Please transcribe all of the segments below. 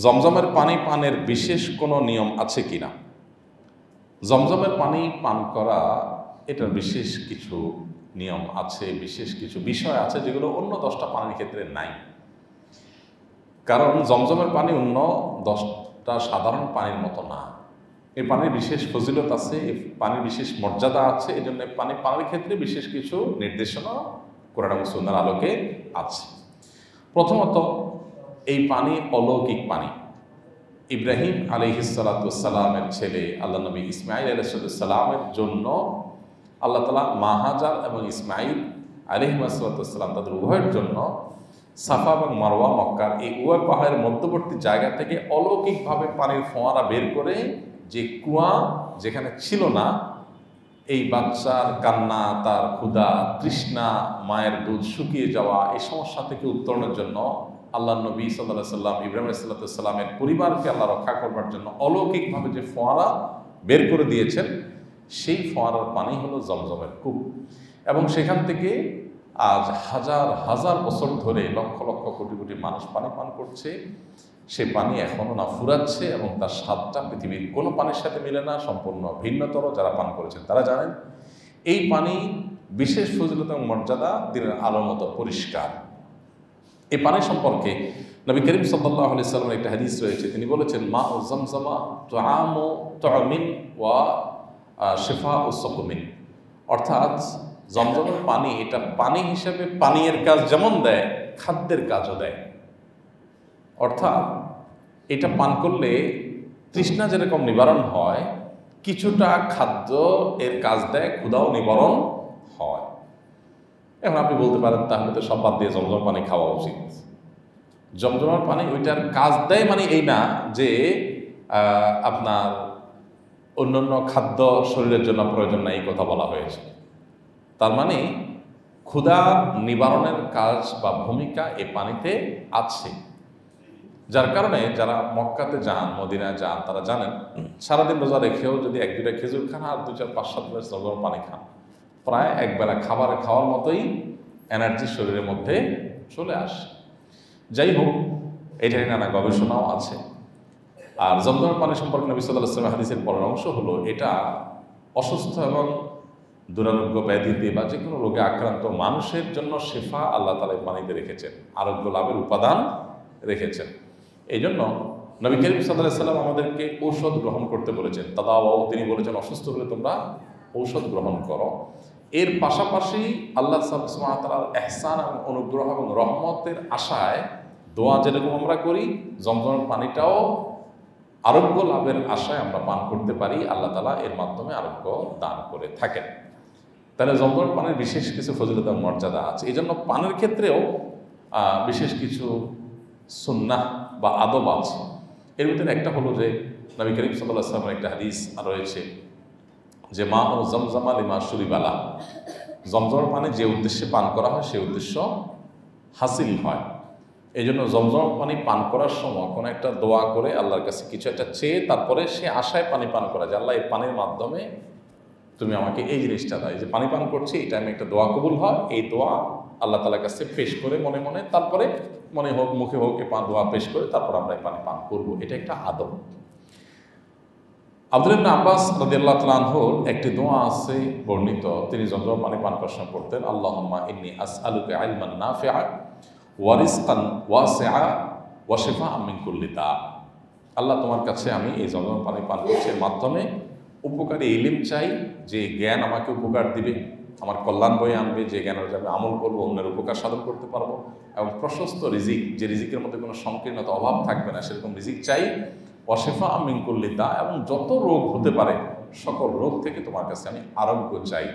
জমজমের পানি পানের বিশেষ কোনো নিয়ম আছে কি না? জমজমের পানি পান করা এটার বিশেষ কিছু নিয়ম আছে, বিশেষ কিছু বিষয় আছে যেগুলো অন্য 10টা পানির ক্ষেত্রে নাই। কারণ জমজমের পানি অন্য 10টা সাধারণ পানির মতো না। এই পানির বিশেষ ফজিলত আছে, এই পানির বিশেষ মর্যাদা আছে। এই জন্য পানি পানের ক্ষেত্রে বিশেষ কিছু নির্দেশনা কোরআন এবং সুন্নাহর আলোকে আছে। প্রথমত, এই পানি অলৌকিক পানি। ইব্রাহিম আলাইহিসসালামের ছেলে আল্লাহ নবী ইসমাইল আলাইহিসসালামের জন্য আল্লাহ তাআলা মা হাজার এবং ইসমাইল আলাইহিসসালাম তাদের উভয়ের জন্য সাফা এবং মারওয়া মক্কার এই উভয় পাহাড়ের মধ্যবর্তী জায়গা থেকে অলৌকিকভাবে পানির ফোয়ারা বের করে, যে কুয়া যেখানে ছিল না, এই বাচ্চার কান্না, তার ক্ষুধা, তৃষ্ণা, মায়ের দুধ শুকিয়ে যাওয়া, এই সমস্যা থেকে উত্তরণের জন্য আল্লাহ নবী সাল্লাল্লাহু আলাইহি সাল্লাম ইব্রাহিম আলাইহিস সালামের পরিবারকে আল্লাহ রক্ষা করবার জন্য অলৌকিকভাবে যে ফোয়ারা বের করে দিয়েছেন, সেই ফোয়ারার পানি হলো জমজমের কূপ। এবং সেখান থেকে আজ হাজার হাজার বছর ধরে লক্ষ লক্ষ কোটি কোটি মানুষ পানি পান করছে। সে পানি এখনও না ফুরাচ্ছে এবং তার স্বাদটা পৃথিবীর কোনো পানির সাথে মিলে না, সম্পূর্ণ ভিন্নতর। যারা পান করেছেন তারা জানেন এই পানি বিশেষ ফজিলত এবং মর্যাদা দিনের আলোর মতো পরিষ্কার। এই পানি সম্পর্কে নবী করিম সাল্লাল্লাহু আলাইহি সাল্লামের একটা হাদিস রয়েছে। তিনি বলেছেন, মা ও জমজমা তুআমু তুআমিন ওয়া শিফা ও সাকুমিন। অর্থাৎ জমজমের পানি এটা পানি হিসেবে পানীয়ের কাজ যেমন দেয়, খাদ্যের কাজও দেয়। অর্থাৎ এটা পান করলে তৃষ্ণা যেরকম নিবারণ হয়, কিছুটা খাদ্য এর কাজ দেয়, ক্ষুধাও নিবারণ হয়। এখন আপনি বলতে পারেন, তাহলে তো সব বাদ দিয়ে জমজম পানি খাওয়া উচিত। জমজমের পানি ওইটার কাজ দেয় মানে এই না যে আপনার অন্যান্য খাদ্য শরীরের জন্য প্রয়োজন নাই, এই কথা বলা হয়েছে। তার মানে ক্ষুধা নিবারণের কাজ বা ভূমিকা এই পানিতে আছে। যার কারণে যারা মক্কাতে যান, মদিনায় যান, তারা জানেন সারাদিন রোজা রেখেও যদি 1-2টা খেজুর খান আর 2-4-5-7 গ্লাস জমজম পানি খান, প্রায় একবেলা খাবার খাওয়ার মতোই এনার্জি শরীরের মধ্যে চলে আসে। যাই হোক, এটারই নানা গবেষণাও আছে। আর জমজমের পানি সম্পর্কে নবী সাল্লাল্লাহু আলাইহি ওয়াসাল্লাম হাদিসের পরের অংশ হলো, এটা অসুস্থ এবং দুরারোগ্য ব্যাধিতে বা যে কোনো রোগে আক্রান্ত মানুষের জন্য শেফা আল্লাহ তাআলা পানিতে রেখেছেন, আরোগ্য লাভের উপাদান রেখেছেন। এই জন্য নবী করিম সাল্লাল্লাহু আলাইহি ওয়াসাল্লাম আমাদেরকে ঔষধ গ্রহণ করতে বলেছেন। তাদাওয়াও, তিনি বলেছেন অসুস্থ হলে তোমরা ঔষধ গ্রহণ করো। এর পাশাপাশি আল্লাহ সুবহানাহু ওয়া তাআলার ইহসান এবং অনুগ্রহ এবং রহমতের আশায় দোয়া যেরকম আমরা করি, জমজমের পানিটাও আরোগ্য লাভের আশায় আমরা পান করতে পারি। আল্লাহ তাআলা এর মাধ্যমে আরোগ্য দান করে থাকেন। তাহলে জমজমের পানির বিশেষ কিছু ফজিলত এবং মর্যাদা আছে। এই জন্য পানের ক্ষেত্রেও বিশেষ কিছু সুন্নাহ বা আদব আছে। এর ভিতরে একটা হলো যে নবী করিম সাল্লাল্লাহু আলাইহি ওয়াসাল্লামের একটা হাদিস রয়েছে যে মা ও জমজমা লিমা শুরিবালা, জমজমের পানি যে উদ্দেশ্যে পান করা হয় সেই উদ্দেশ্য হাসিল হয়। এই জন্য জমজম পানি পান করার সময় কোনো একটা দোয়া করে আল্লাহর কাছে কিছু একটা চেয়ে তারপরে সে আশায় পানি পান করা, যে আল্লাহ এই পানির মাধ্যমে তুমি আমাকে এই জিনিসটা দাও, যে পানি পান করছি এই টাইমে একটা দোয়া কবুল হয়, এই দোয়া আল্লাহ তাআলার কাছে পেশ করে মনে মনে, তারপরে মনে হোক মুখে হোক এই দোয়া পেশ করে তারপর আমরা এই পানি পান করবো। এটা একটা আদব। আব্দুল্লাহ ইবনে আব্বাস রাদিয়াল্লাহু তাআলা আনহুর একটি দোয়া আছে বর্ণিত, তিনি জমজম পানি পান করার সময় পড়তেন, আল্লাহুম্মা ইন্নী আসআলুকা ইলমান নাফিআ ওয়া রিজকান ওয়াসিআ ওয়া শিফাআন মিন কুল্লি দা। আল্লাহ, তোমার কাছে আমি এই জমজম পানি পান করছি, এর মাধ্যমে উপকারী ইলম চাই, যে জ্ঞান আমাকে উপকার দিবে, আমার কল্যাণ বয়ে আনবে, যে জ্ঞানের আমি আমল করবো, অন্যের উপকার সাধন করতে পারবো, এবং প্রশস্ত রিজিক, যে রিজিকের মধ্যে কোনো সংকীর্ণতা অভাব থাকবে না, সেরকম রিজিক চাই। ওয়া শিফাআন মিন কুল্লি দা, এবং যত রোগ হতে পারে সকল রোগ থেকে তোমার কাছে আমি আরোগ্য চাই।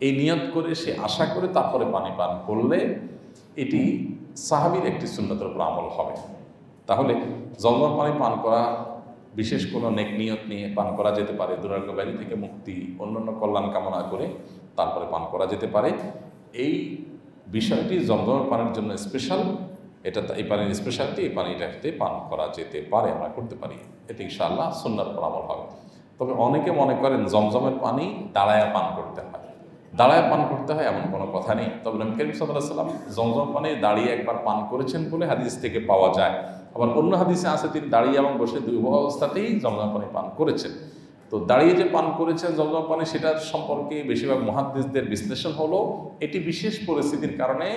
এই নিয়ত করে, সে আশা করে তারপরে পানি পান করলে এটি সাহাবীর একটি সুন্নতের উপর আমল হবে। তাহলে জমজম পানি পান করা বিশেষ কোনো নেক নিয়ত নিয়ে পান করা যেতে পারে, দুরারোগ্য ব্যাধি থেকে মুক্তি, অন্যান্য কল্যাণ কামনা করে তারপরে পান করা যেতে পারে। এই বিষয়টি জমজমের পানির জন্য স্পেশাল। এটা এই পানির স্পেশালিটি, এই পানিটাতে পান করা যেতে পারে, আমরা করতে পারি। এতে ইনশাআল্লাহ সুন্নাহর উপর আমল হবে। তবে অনেকে মনে করেন জমজমের পানি দাঁড়ায়া পান করতে হয়। দাঁড়ায় পান করতে হয় এমন কোনো কথা নেই। তবে নবী করিম সাল্লাল্লাহু আলাইহি ওয়াসাল্লাম জমজম পানি দাঁড়িয়ে একবার পান করেছেন বলে হাদিস থেকে পাওয়া যায়। আবার অন্য হাদিসে আছে তিনি দাঁড়িয়ে এবং বসে দুই অবস্থাতেই জমজম পানি পান করেছেন। তো দাঁড়িয়ে যে পান করেছেন জমজম পানি, সেটার সম্পর্কে বেশিরভাগ মুহাদ্দিসদের বিশ্লেষণ হলো এটি বিশেষ পরিস্থিতির কারণে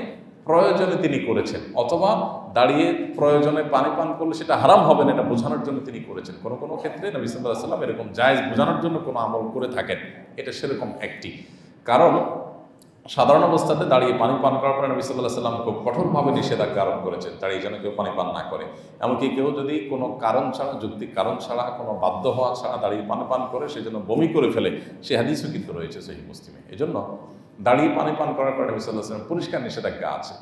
প্রয়োজনে তিনি করেছেন, অথবা দাঁড়িয়ে প্রয়োজনে পানি পান করলে সেটা হারাম হবে না এটা বোঝানোর জন্য তিনি করেছেন। কোনো কোনো ক্ষেত্রে নবী সাল্লাল্লাহু আলাইহি ওয়াসাল্লাম এরকম জায়েজ বোঝানোর জন্য কোনো আমল করে থাকেন, এটা সেরকম একটি। কারণ সাধারণ অবস্থাতে দাঁড়িয়ে পানি পান করার পরে নবী সাল্লাল্লাহু আলাইহি ওয়াসাল্লাম খুব কঠোরভাবে নিষেধাজ্ঞা আরোপ করেছেন দাঁড়িয়ে যেন কেউ পানি পান না করে। এমনকি কেউ যদি কোনো কারণ ছাড়া, যৌক্তিক কারণ ছাড়া, কোনো বাধ্য হওয়া ছাড়া দাঁড়িয়ে পানি পান করে সে যেন বমি করে ফেলে, সে হাদিসও কিন্তু রয়েছে সহিহ মুসলিমে। এই জন্য দাঁড়িয়ে পানি পান করার পরে নবী সাল্লাল্লাহু আলাইহি ওয়াসাল্লাম পরিষ্কার নিষেধাজ্ঞা আছে।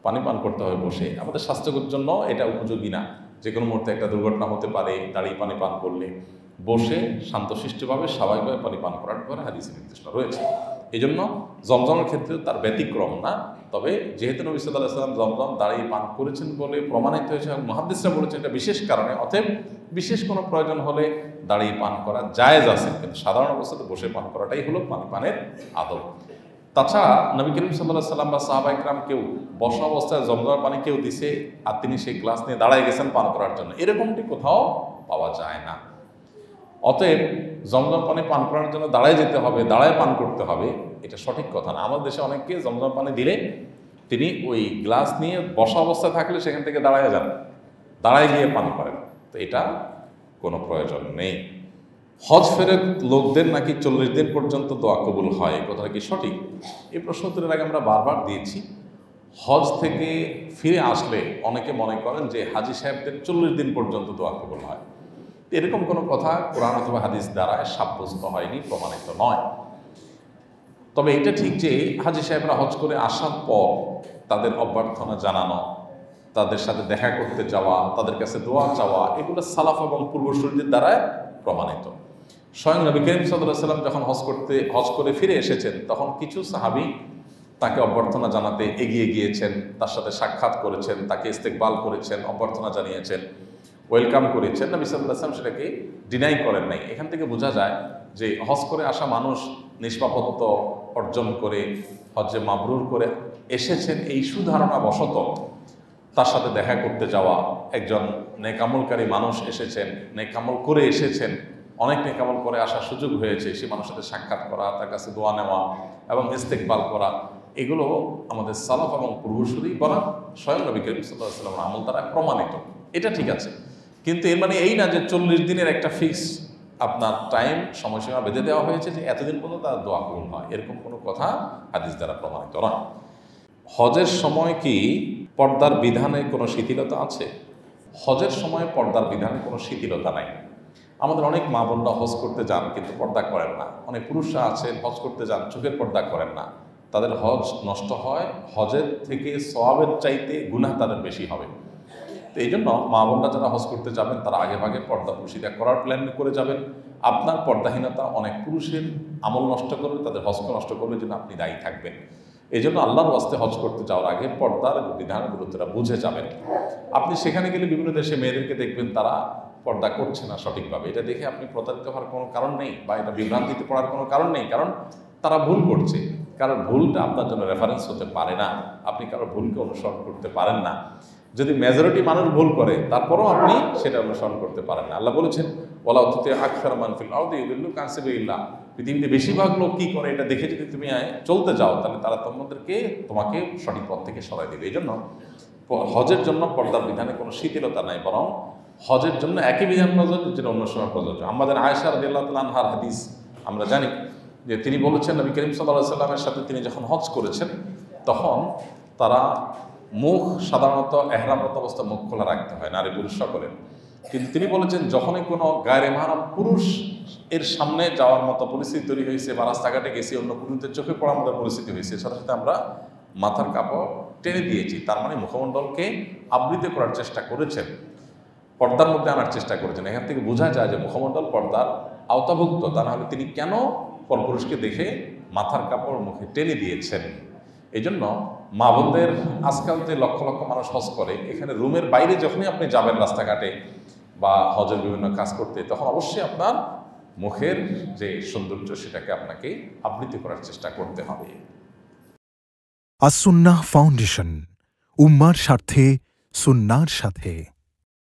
পানি পান করতে হবে বসে, আমাদের স্বাস্থ্যের জন্য এটা উপযোগী না। যে কোনো মুহূর্তে একটা দুর্ঘটনা হতে পারে দাঁড়িয়ে পানি পান করলে। বসে শান্তশিষ্টভাবে স্বাভাবিকভাবে পানি পান করার পরে হাদিসে নির্দিষ্ট রয়েছে। এই জন্য জমজমের ক্ষেত্রে তার ব্যতিক্রম না। তবে যেহেতু নবী সাল্লাল্লাহু আলাইহি ওয়াসাল্লাম জমজম দাঁড়িয়ে পান করেছেন বলে প্রমাণিত হয়েছে এবং মুহাদ্দিসরা বলেছেন এটা বিশেষ কারণে, অতএব বিশেষ কোনো প্রয়োজন হলে দাঁড়িয়ে পান করা জায়েজ আছে, কিন্তু সাধারণ অবস্থাতে বসে পান করাটাই হলো পানি পানের আদব। তাছাড়া নবী করিম সাল্লাল্লাহু আলাইহি ওয়াসাল্লাম বা সাহাবা ইকরাম কেউ বসা অবস্থায় জমজমের পানি কেউ দিছে আর তিনি সেই গ্লাস নিয়ে দাঁড়ায় গেছেন পান করার জন্য, এরকমটি কোথাও পাওয়া যায় না। অতএব জমজম পানি পান করার জন্য দাঁড়ায় যেতে হবে, দাঁড়ায় পান করতে হবে, এটা সঠিক কথা না। আমাদের দেশে অনেককে জমজম পানি দিলে তিনি ওই গ্লাস নিয়ে বসা অবস্থায় থাকলে সেখান থেকে দাঁড়ায় যান, দাঁড়ায় গিয়ে পান করেন, তো এটা কোনো প্রয়োজন নেই। হজ ফেরত লোকদের নাকি 40 দিন পর্যন্ত দোয়া কবুল হয়, কথাটা কি সঠিক? এই প্রশ্ন উত্তরের আগে আমরা বারবার দিয়েছি। হজ থেকে ফিরে আসলে অনেকে মনে করেন যে হাজি সাহেবদের 40 দিন পর্যন্ত দোয়া কবুল হয়। এরকম কোনো কথা কোরআন অথবা হাদিস দ্বারা সাব্যস্ত হয়নি, প্রমাণিত নয়। তবে এটা ঠিক যে হাজি সাহেবরা হজ করে আসার পর তাদের অভ্যর্থনা জানানো, তাদের সাথে দেখা করতে যাওয়া, তাদের কাছে দোয়া চাওয়া, এগুলো সালাফ এবং পূর্বসূরীদের দ্বারা প্রমাণিত। স্বয়ং নবী করিম সাল্লাল্লাহু আলাইহি ওয়াসাল্লাম যখন হজ করে ফিরে এসেছেন তখন কিছু সাহাবী তাকে অভ্যর্থনা জানাতে এগিয়ে গিয়েছেন, তার সাথে সাক্ষাৎ করেছেন, তাকে ইস্তেকবাল করেছেন, অভ্যর্থনা জানিয়েছেন, ওয়েলকাম করেছেন। নবী সাল্লাল্লাহু আলাইহি ওয়াসাল্লাম সেটাকে ডিনাই করেন নাই। এখান থেকে বোঝা যায় যে হজ করে আসা মানুষ নিষ্পাপত্ব অর্জন করে হজ্জে মাবরুর করে এসেছেন, এই সুধারণা বশত তার সাথে দেখা করতে যাওয়া, একজন নেকামলকারী মানুষ এসেছেন, নেকামল করে এসেছেন, অনেক নেকামল করে আসার সুযোগ হয়েছে, সে মানুষের সাথে সাক্ষাৎ করা, তার কাছে দোয়া নেওয়া এবং ইস্তেকবাল করা, এগুলো আমাদের সালাফ এবং পূর্বসূরি বলা স্বয়ং নবী করিম সাল্লাল্লাহু আলাইহি ওয়াসাল্লামের আমল দ্বারা প্রমাণিত। এটা ঠিক আছে, কিন্তু এর মানে এই না যে 40 দিনের একটা ফিক্স আপনার টাইম সময়সীমা বেঁধে দেওয়া হয়েছে যে এতদিন পর্যন্ত তার দোয়া কবুল হয়, এরকম কোনো কথা হাদিস দ্বারা প্রমাণিত নয়। হজের সময় কি পর্দার বিধানে কোনো শিথিলতা আছে? হজের সময় পর্দার বিধানে কোনো শিথিলতা নাই। আমাদের অনেক মা বোনরা হজ করতে যান কিন্তু পর্দা করেন না, অনেক পুরুষরা আছেন হজ করতে যান চোখের পর্দা করেন না, তাদের হজ নষ্ট হয়, হজের থেকে সওয়াবের চাইতে গুনাহ তাদের বেশি হবে। তো এই জন্য মা বোনরা যারা হজ করতে যাবেন তারা আগে ভাগে পর্দা পুশিদা করার প্ল্যান করে যাবেন। আপনার পর্দাহীনতা অনেক পুরুষের আমল নষ্ট করবে, তাদের হজকে নষ্ট করবে, জন্য আপনি দায়ী থাকবেন। এই জন্য আল্লাহর ওয়াস্তে হজ করতে যাওয়ার আগে পর্দার বিধান গুরুত্বটা বুঝে যাবেন। আপনি সেখানে গেলে বিভিন্ন দেশে মেয়েদেরকে দেখবেন তারা পর্দা করছে না সঠিকভাবে, এটা দেখে আপনি প্রতারিত হওয়ার কোনো কারণ নেই বা এটা বিভ্রান্তিতে পড়ার কোনো কারণ নেই, কারণ তারা ভুল করছে। কারণ ভুলটা আপনার জন্য রেফারেন্স হতে পারে না, আপনি কারো ভুলকে অনুসরণ করতে পারেন না। যদি মেজরিটি মানুষ ভুল করে তারপরেও আপনি সেটা অনুসরণ করতে পারেন না। আল্লাহ বলেছেন ওয়ালা তুতি আকসার মান ফিল আরদি ইউদিল্লুকা আন সাবিলিল্লাহ, পৃথিবীতে বেশিরভাগ লোক কি করে এটা দেখে যদি তুমি চলতে যাও তাহলে তারা তোমাকে সঠিক পথ থেকে সরাই দেবে। এই জন্য হজের জন্য পর্দার বিধানে কোনো শিথিলতা নাই, বরং হজের জন্য একই বিধান প্রযোজ্য যেটা অন্য সময় প্রযোজ্য। আমাদের আয়েশা রাদিয়াল্লাহু তাআলা আনহার হাদিস আমরা জানি যে তিনি বলেছেন নবী করিম সাল্লাল্লাহু আলাইহি ওয়াসাল্লামের সাথে তিনি যখন হজ করেছেন তখন তারা মুখ সাধারণত এহরামরত অবস্থা মুখ খোলা রাখতে হয় নারী পুরুষ সকলের, কিন্তু তিনি বলেছেন যখনই কোনো গায়রে মাহরাম পুরুষ এর সামনে যাওয়ার মতো পরিস্থিতি তৈরি হয়েছে বা রাস্তাঘাটে গেছি অন্য পুরুষদের চোখে পড়ার মতো পরিস্থিতি হয়েছে, সাথে সাথে আমরা মাথার কাপড় টেনে দিয়েছি, তার মানে মুখমণ্ডলকে আবৃত করার চেষ্টা করেছেন, পর্দার মধ্যে আনার চেষ্টা করেছেন। এখান থেকে বোঝা যায় যে মুখমণ্ডল পর্দার আওতাভুক্ত, তা নাহলে তিনি কেন পরপুরুষকে দেখে মাথার কাপড় মুখে টেনে দিয়েছেন। এই জন্য মা বোনদের আজকাল যে লক্ষ লক্ষ মানুষ হজ করে, এখানে রুমের বাইরে যখনই আপনি যাবেন রাস্তাঘাটে বা হজের বিভিন্ন কাজ করতে, তখন অবশ্যই আপনার মুখের যে সৌন্দর্য সেটাকে আপনাকে আবৃত্তি করার চেষ্টা করতে হবে। আস-সুন্নাহ ফাউন্ডেশন, উম্মার স্বার্থে সুন্নাহর সাথে।